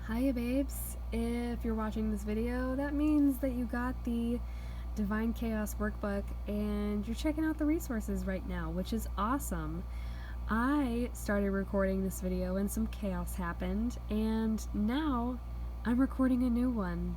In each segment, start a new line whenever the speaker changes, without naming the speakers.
Hiya babes, if you're watching this video, that means that you got the Divine Chaos Workbook and you're checking out the resources right now, which is awesome. I started recording this video and some chaos happened, and now I'm recording a new one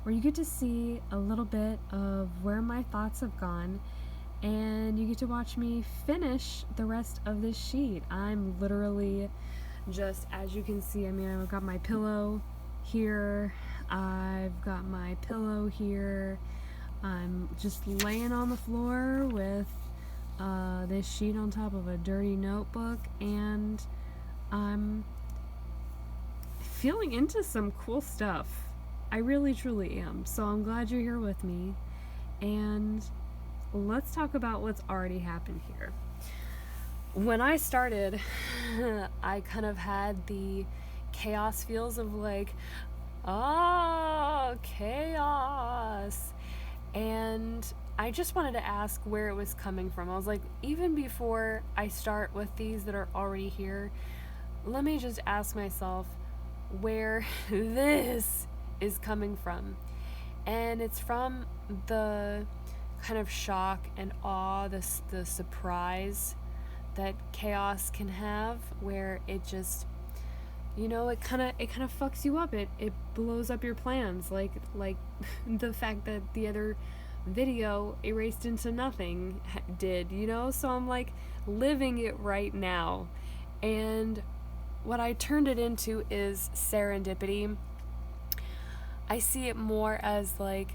where you get to see a little bit of where my thoughts have gone and you get to watch me finish the rest of this sheet. I'm literally just, as you can see, I've got my pillow here, I've got my pillow here, I'm just laying on the floor with this sheet on top of a dirty notebook, and I'm feeling into some cool stuff. I really truly am, so I'm glad you're here with me, and let's talk about what's already happened here. When I started, I kind of had the chaos feels of like, chaos. And I just wanted to ask where it was coming from. I was like, even before I start with these that are already here, let me just ask myself where this is coming from. And it's from the kind of shock and awe, the surprise that chaos can have, where it just, it kind of fucks you up. It blows up your plans, like the fact that the other video erased into nothing did, so I'm like living it right now. And what I turned it into is serendipity. I see it more as like,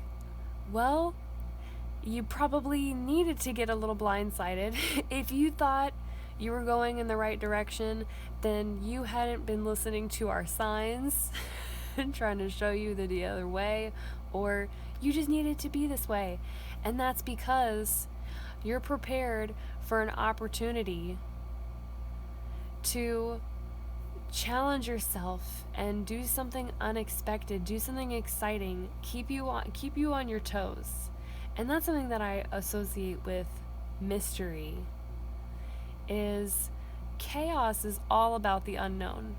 well, you probably needed to get a little blindsided. If you thought you were going in the right direction, then you hadn't been listening to our signs and trying to show you the other way, or you just needed to be this way. And that's because you're prepared for an opportunity to challenge yourself and do something unexpected, do something exciting, keep you on your toes. And that's something that I associate with mystery. Is chaos is all about the unknown.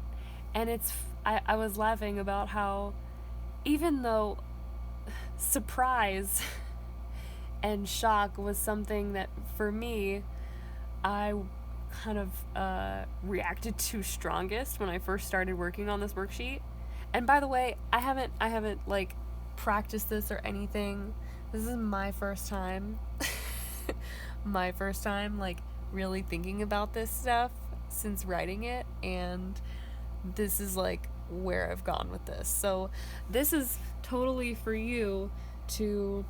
And I was laughing about how even though surprise and shock was something that like me I kind of reacted to strongest when I first started working on this worksheet. And by the way, I haven't like practiced this or anything. This is my first time like really thinking about this stuff since writing it, and this is like where I've gone with this. So this is totally for you to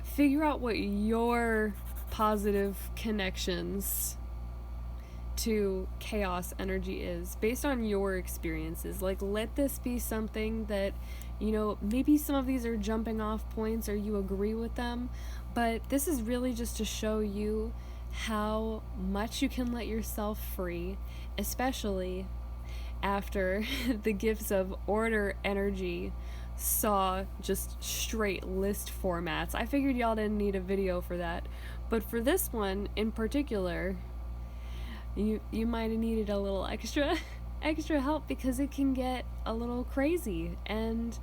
figure out what your positive connections to chaos energy is based on your experiences. Like, let this be something that, maybe some of these are jumping off points or you agree with them, but this is really just to show you how much you can let yourself free, especially after the gifts of order energy saw just straight list formats. I figured y'all didn't need a video for that, but for this one in particular, you might have needed a little extra help, because it can get a little crazy. And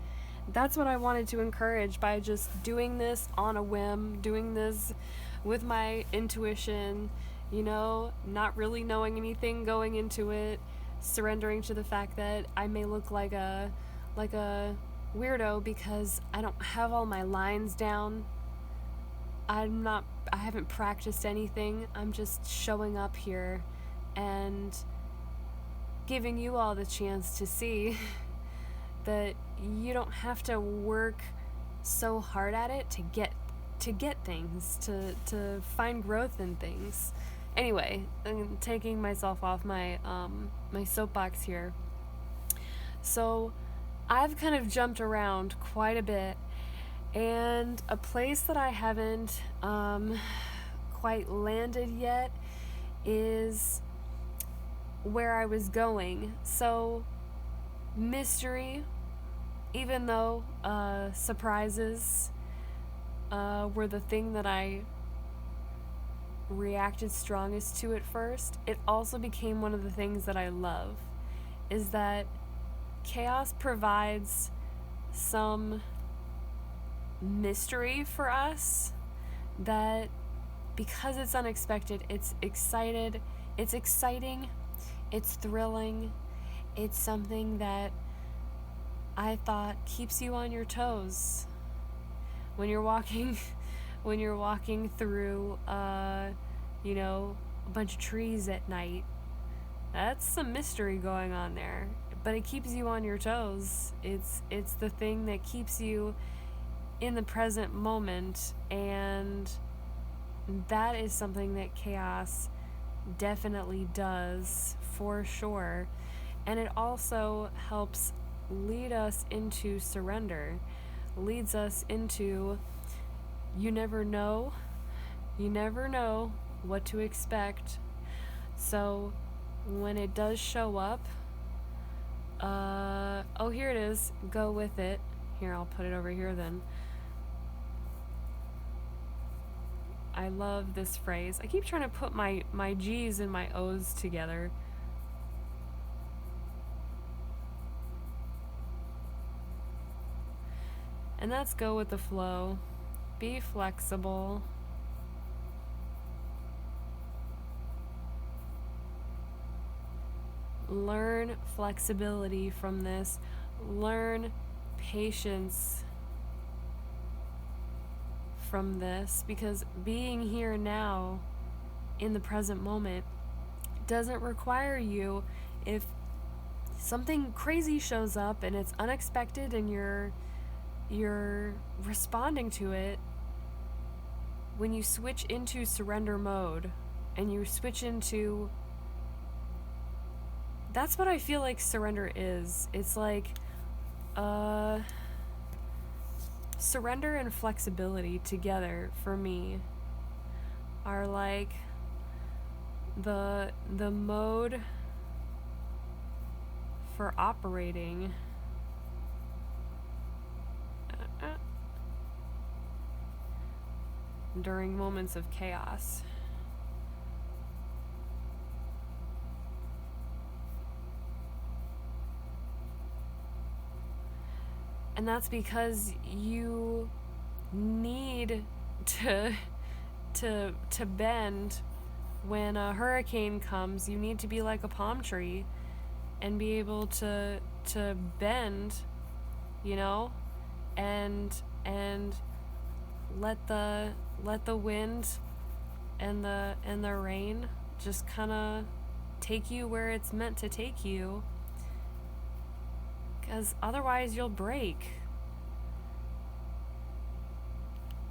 that's what I wanted to encourage by just doing this on a whim, doing this with my intuition, not really knowing anything going into it, surrendering to the fact that I may look like a weirdo because I don't have all my lines down. I haven't practiced anything. I'm just showing up here and giving you all the chance to see that you don't have to work so hard at it to get things, to find growth in things. Anyway, I'm taking myself off my my soapbox here. So I've kind of jumped around quite a bit, and a place that I haven't quite landed yet is where I was going. So mystery, even though surprises were the thing that I reacted strongest to at first, it also became one of the things that I love. is that chaos provides some mystery for us that, because it's unexpected, it's exciting, it's thrilling, it's something that I thought keeps you on your toes when you're walking through a bunch of trees at night. That's some mystery going on there, but it keeps you on your toes. It's the thing that keeps you in the present moment, and that is something that chaos definitely does, for sure. And it also helps lead us into surrender, leads us into you never know what to expect. So when it does show up, here it is, go with it. Here, I'll put it over here then. I love this phrase. I keep trying to put my G's and my O's together. And that's go with the flow. Be flexible. Learn flexibility from this. Learn patience from this, because being here now in the present moment doesn't require you, if something crazy shows up and it's unexpected and you're responding to it, when you switch into surrender mode and you switch into, that's what I feel like surrender is. It's like surrender and flexibility together for me are like the mode for operating during moments of chaos. And that's because you need to bend when a hurricane comes. You need to be like a palm tree and be able to bend, and let the wind and the rain just kind of take you where it's meant to take you, because otherwise you'll break.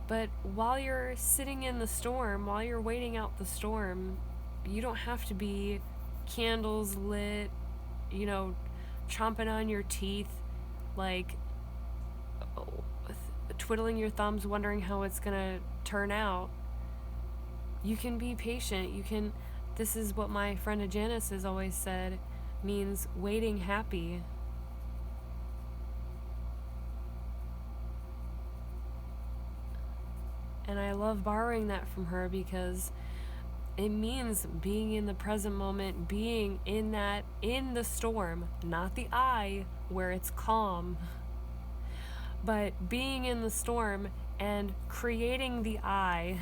But while you're sitting in the storm, while you're waiting out the storm, you don't have to be candles lit, chomping on your teeth, like twiddling your thumbs, wondering how it's gonna turn out. You can be patient. This is what my friend Janice has always said, means waiting happy. And I love borrowing that from her, because it means being in the present moment, being in the storm, not the eye where it's calm, but being in the storm and creating the eye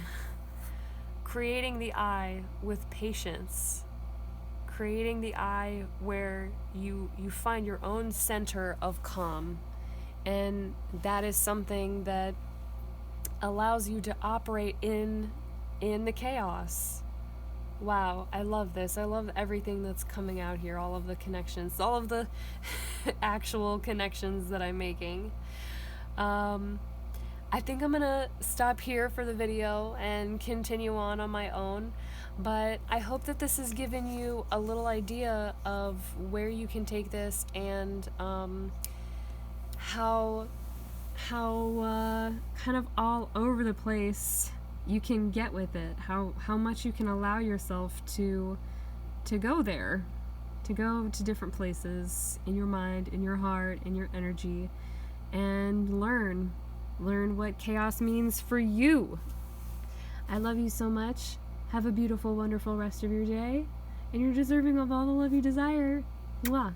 with patience, creating the eye where you find your own center of calm. And that is something that allows you to operate in the chaos. Wow, I love this. I love everything that's coming out here, all of the connections, all of the actual connections that I'm making. I think I'm gonna stop here for the video and continue on my own, but I hope that this has given you a little idea of where you can take this, and how kind of all over the place you can get with it, how much you can allow yourself to go there, to go to different places in your mind, in your heart, in your energy, and learn what chaos means for you. I love you so much. Have a beautiful, wonderful rest of your day, and you're deserving of all the love you desire. Mwah.